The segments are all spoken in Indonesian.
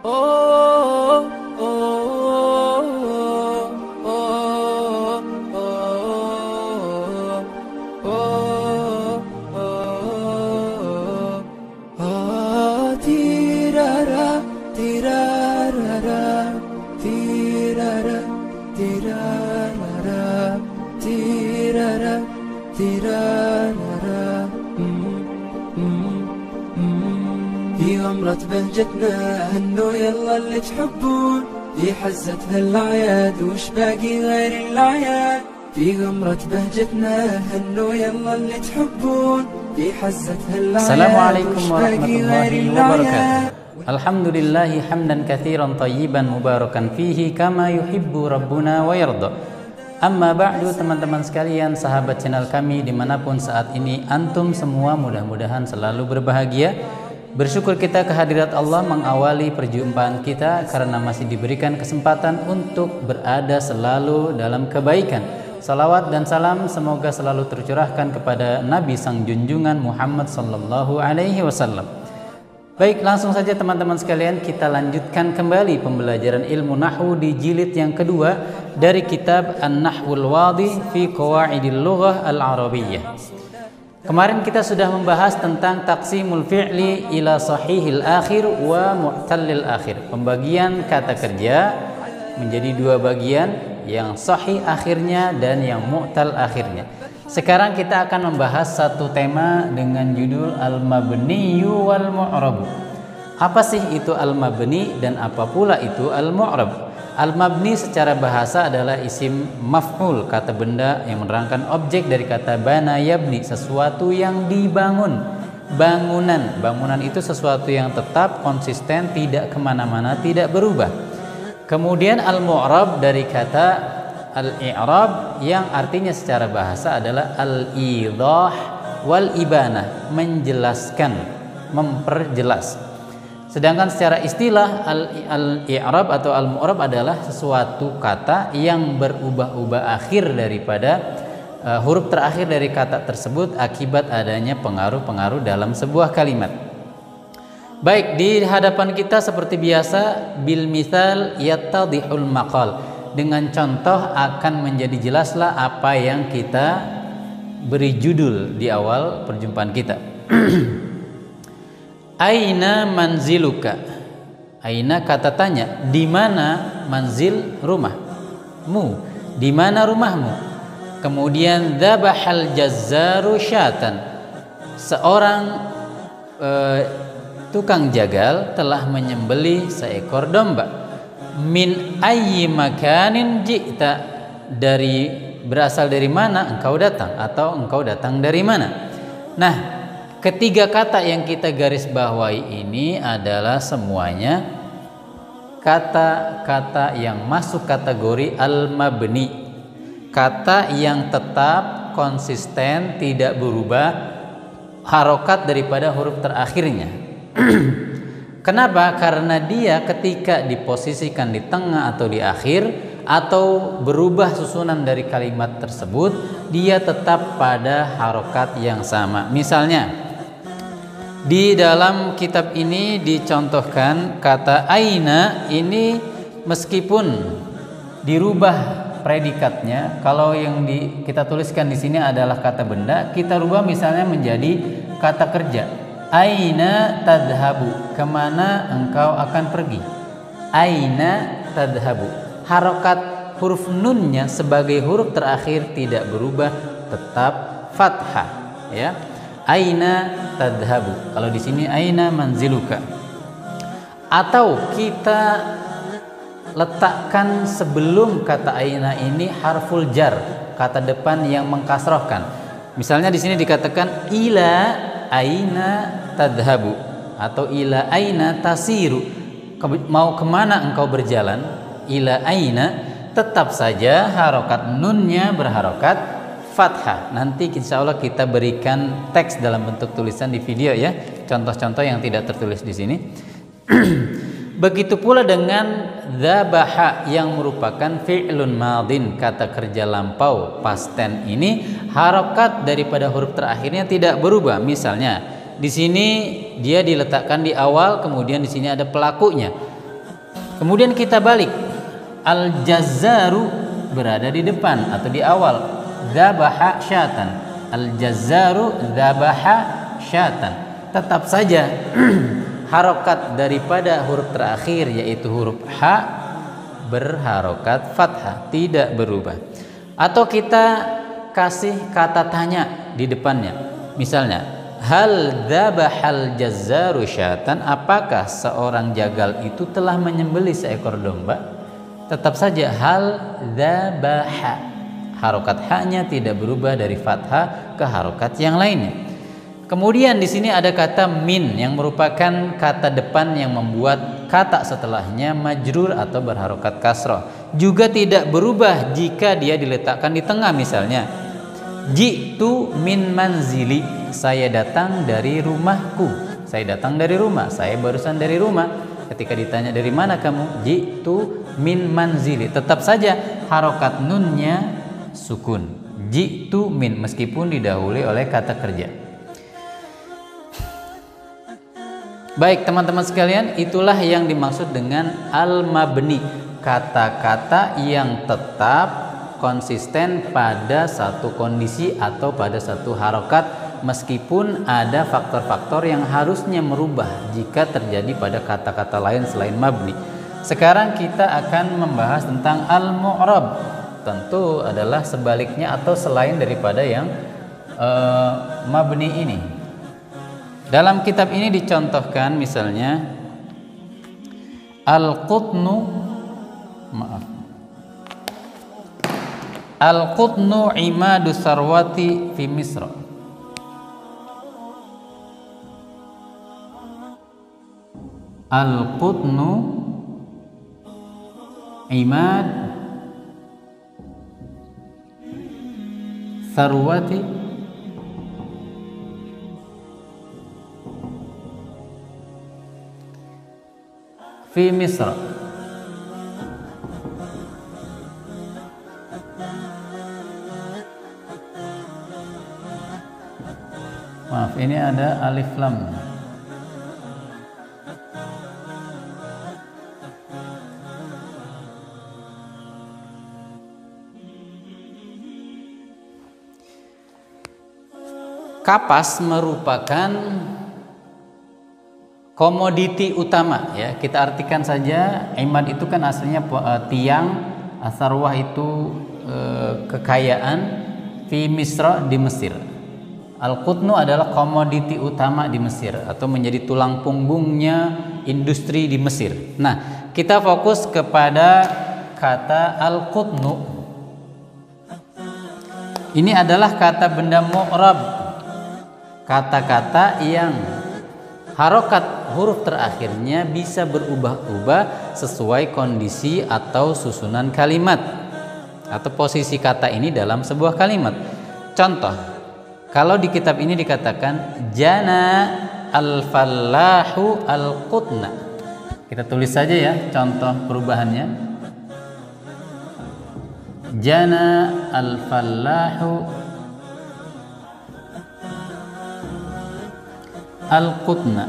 Oh, oh, oh, oh, oh, oh, tirara, tirarara, tirara, tirarara, tirara, tirarara. في غمرة بهجتنا هنو يلا اللي تحبون، في حزة هالأعياد وش باقي غير الأعياد. في غمرة بهجتنا هنو يلا اللي تحبون، في حزة هالأعياد. Assalamualaikum warahmatullahi wabarakatuh. Alhamdulillahi hamdan katsiran tayyiban mubarakan fihi kama yuhibbu rabbuna wa yarda. Amma ba'du, teman-teman sekalian, sahabat channel kami dimanapun saat ini antum semua mudah-mudahan selalu berbahagia. Bersyukur kita kehadirat Allah mengawali perjumpaan kita karena masih diberikan kesempatan untuk berada selalu dalam kebaikan. Salawat dan salam semoga selalu tercurahkan kepada Nabi sang junjungan Muhammad sallallahu alaihi wasallam. Baik, langsung saja teman-teman sekalian, kita lanjutkan kembali pembelajaran ilmu nahwu di jilid yang kedua dari kitab An-Nahwul Wadih fi Qawaidil Lughah Al-Arabiyyah. Kemarin kita sudah membahas tentang taqsimul fi'li ila sahihil akhir wa mu'tallil akhir. Pembagian kata kerja menjadi dua bagian, yang sahih akhirnya dan yang mu'tal akhirnya. Sekarang kita akan membahas satu tema dengan judul al-mabniyu wal mu'rabu. Apa sih itu al-mabni dan apa pula itu al-mu'rab? Al-mabni secara bahasa adalah isim maf'ul, kata benda yang menerangkan objek dari kata bana yabni, sesuatu yang dibangun. Bangunan itu sesuatu yang tetap, konsisten, tidak kemana-mana, tidak berubah. Kemudian al-mu'rab dari kata al-i'rab yang artinya secara bahasa adalah al-idah wal ibanah, menjelaskan, memperjelas. Sedangkan secara istilah al-i'rab atau al-mu'rab adalah sesuatu kata yang berubah-ubah akhir daripada huruf terakhir dari kata tersebut akibat adanya pengaruh-pengaruh dalam sebuah kalimat. Baik, di hadapan kita seperti biasa bil mithal yattadihul maqal. Dengan contoh akan menjadi jelaslah apa yang kita beri judul di awal perjumpaan kita. Aina manziluka. Aina kata tanya, di mana? Manzil rumahmu, di mana rumahmu? Kemudian dzabahal jazzaru syatan. Seorang tukang jagal telah menyembelih seekor domba. Min ayyi makanin ji'ta. Berasal dari mana engkau datang, atau engkau datang dari mana? Nah, ketiga kata yang kita garis bawahi ini adalah semuanya kata-kata yang masuk kategori al-mabni, kata yang tetap, konsisten, tidak berubah harokat daripada huruf terakhirnya. Kenapa? Karena dia ketika diposisikan di tengah atau di akhir atau berubah susunan dari kalimat tersebut, dia tetap pada harokat yang sama. Misalnya di dalam kitab ini dicontohkan kata aina ini meskipun dirubah predikatnya, kalau yang kita tuliskan di sini adalah kata benda, kita rubah misalnya menjadi kata kerja. Aina tadhabu, kemana engkau akan pergi? Aina tadhabu. Harokat huruf nunnya sebagai huruf terakhir tidak berubah, tetap fathah, ya. Aina tadhabu. Kalau di sini aina manziluka. Atau kita letakkan sebelum kata aina ini harful jar, kata depan yang mengkasrohkan. Misalnya di sini dikatakan ila aina tadhabu atau ila aina tasiru. Mau kemana engkau berjalan? Ila aina, tetap saja harokat nunnya berharokat fathah. Nanti insya Allah kita berikan teks dalam bentuk tulisan di video, ya, contoh-contoh yang tidak tertulis di sini. Begitu pula dengan dzabaha yang merupakan fi'lun madin, kata kerja lampau past tense ini harokat daripada huruf terakhirnya tidak berubah. Misalnya di sini dia diletakkan di awal, kemudian di sini ada pelakunya. Kemudian kita balik, al-jazzaru berada di depan atau di awal, dzabaha syatan, al-jazzaru dzabaha syatan. Tetap saja harokat daripada huruf terakhir yaitu huruf ha berharokat fathah, tidak berubah. Atau kita kasih kata tanya di depannya, misalnya hal dzabahal jazzaru syatan, apakah seorang jagal itu telah menyembelih seekor domba? Tetap saja hal dzabaha, harokat ha-nya tidak berubah dari fathah ke harokat yang lainnya. Kemudian di sini ada kata min yang merupakan kata depan yang membuat kata setelahnya majrur atau berharokat kasroh. Juga tidak berubah jika dia diletakkan di tengah, misalnya jitu min manzili, saya datang dari rumahku. Saya datang dari rumah, saya barusan dari rumah. Ketika ditanya dari mana kamu, jitu min manzili, tetap saja harokat nunnya sukun, jitu min, meskipun didahului oleh kata kerja. Baik teman-teman sekalian, itulah yang dimaksud dengan al-mabni, kata-kata yang tetap konsisten pada satu kondisi atau pada satu harokat, meskipun ada faktor-faktor yang harusnya merubah jika terjadi pada kata-kata lain selain mabni. Sekarang kita akan membahas tentang al-mu'rab, tentu adalah sebaliknya atau selain daripada yang mabni ini. Dalam kitab ini dicontohkan misalnya Al-qutnu imadu sarwati fi Misra. Al-qutnu imad sarwati fi Misra. Maaf, ini ada alif lam. Kapas merupakan komoditi utama, ya. Kita artikan saja, imad itu kan aslinya tiang, asarwah itu kekayaan, fi Misra di Mesir. Al-qutnu adalah komoditi utama di Mesir atau menjadi tulang punggungnya industri di Mesir. Nah, kita fokus kepada kata al-qutnu. Ini adalah kata benda mu'rab, kata-kata yang harokat huruf terakhirnya bisa berubah-ubah sesuai kondisi atau susunan kalimat atau posisi kata ini dalam sebuah kalimat. Contoh, kalau di kitab ini dikatakan jana al-fallahu al-qutna, kita tulis saja ya contoh perubahannya. Jana al-fallahu al-qutna.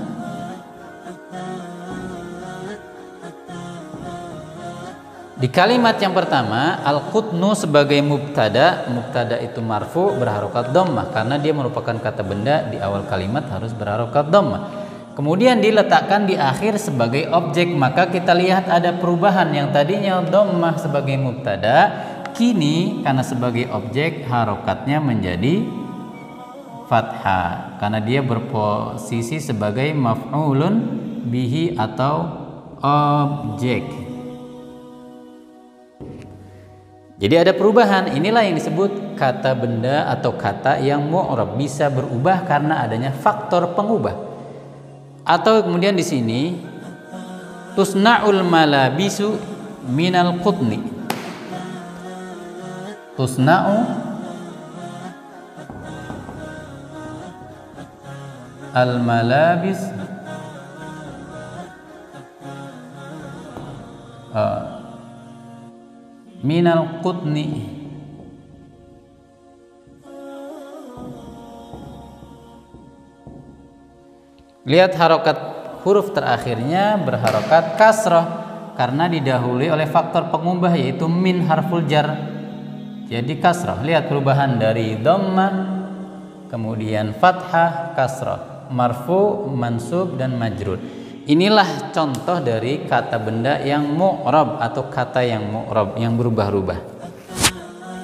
Di kalimat yang pertama, al-qutnu sebagai mubtada, mubtada itu marfu berharokat dhammah karena dia merupakan kata benda, di awal kalimat harus berharokat dhammah. Kemudian diletakkan di akhir sebagai objek, maka kita lihat ada perubahan. Yang tadinya dhammah sebagai mubtada, kini karena sebagai objek harokatnya menjadi fathah karena dia berposisi sebagai maf'ulun bihi atau objek. Jadi ada perubahan. Inilah yang disebut kata benda atau kata yang mu'rab, bisa berubah karena adanya faktor pengubah. Atau kemudian di sini tusna'ul malabisu minal qutni. Tusna'u al-malabis minal qutni. Lihat harokat huruf terakhirnya berharokat kasrah karena didahului oleh faktor pengubah yaitu min harful jar. Jadi kasrah. Lihat perubahan dari dhammah, kemudian fathah, kasrah, marfu, mansub dan majrur. Inilah contoh dari kata benda yang mu'rab atau kata yang mu'rab yang berubah-ubah.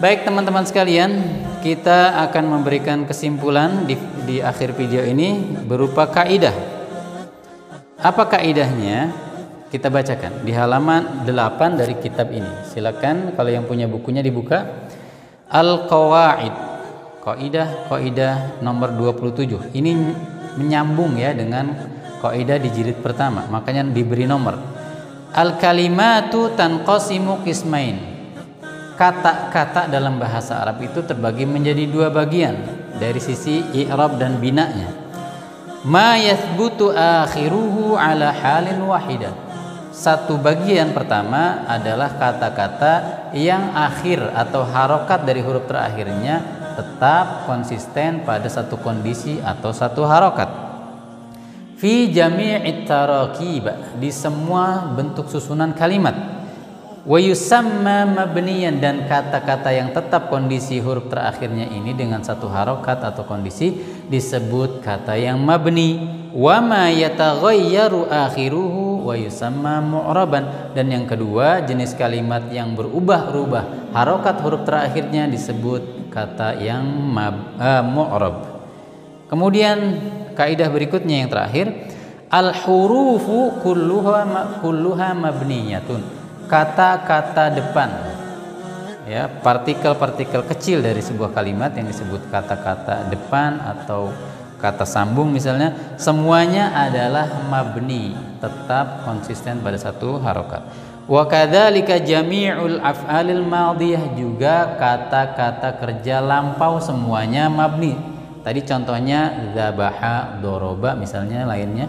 Baik teman-teman sekalian, kita akan memberikan kesimpulan di akhir video ini berupa kaidah. Apa kaidahnya? Kita bacakan di halaman 8 dari kitab ini. Silakan kalau yang punya bukunya dibuka. Al-Qawaid, kaidah nomor 27. Ini menyambung ya dengan kaidah di jilid pertama, makanya diberi nomor. Al-kalimatu tanqasimu qismain. Kata-kata dalam bahasa Arab itu terbagi menjadi dua bagian dari sisi i'rab dan binanya. Ma yathbutu akhiruhu ala halin wahidah. Satu bagian pertama adalah kata-kata yang akhir atau harokat dari huruf terakhirnya tetap konsisten pada satu kondisi atau satu harokat. Fi jami'it tarakib, di semua bentuk susunan kalimat. Wa yusamma mabniyan, dan kata-kata yang tetap kondisi huruf terakhirnya ini dengan satu harokat atau kondisi disebut kata yang mabni. Wa ma yataghayyaru akhiruhu wa yusamma mu'raban, dan yang kedua jenis kalimat yang berubah-ubah harokat huruf terakhirnya disebut kata yang mu'rab. Kemudian kaidah berikutnya yang terakhir, al hurufu kulluha mabniyatun. Kata-kata depan, ya, partikel-partikel kecil dari sebuah kalimat yang disebut kata-kata depan atau kata sambung misalnya, semuanya adalah mabni, tetap konsisten pada satu harokat. Wa kadzalika jami'ul af'alil madhiyah, juga kata-kata kerja lampau semuanya mabni. Tadi contohnya dzabaha, doroba misalnya, lainnya.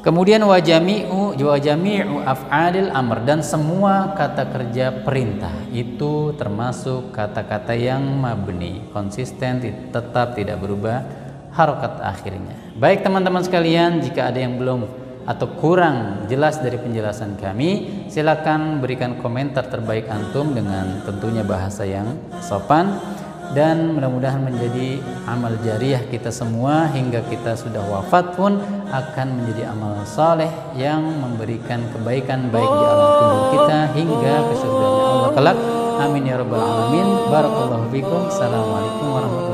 Kemudian wa jami'u af'alil amr, dan semua kata kerja perintah itu termasuk kata-kata yang mabni, konsisten, tetap tidak berubah harokat akhirnya. Baik teman-teman sekalian, jika ada yang belum atau kurang jelas dari penjelasan kami, silakan berikan komentar terbaik antum dengan tentunya bahasa yang sopan, dan mudah-mudahan menjadi amal jariah kita semua hingga kita sudah wafat pun akan menjadi amal saleh yang memberikan kebaikan baik di alam kubur kita hingga ke surganya Allah kelak. Amin ya rabbal alamin. Barakallahu fikum. Assalamualaikum warahmatullahi wabarakatuh.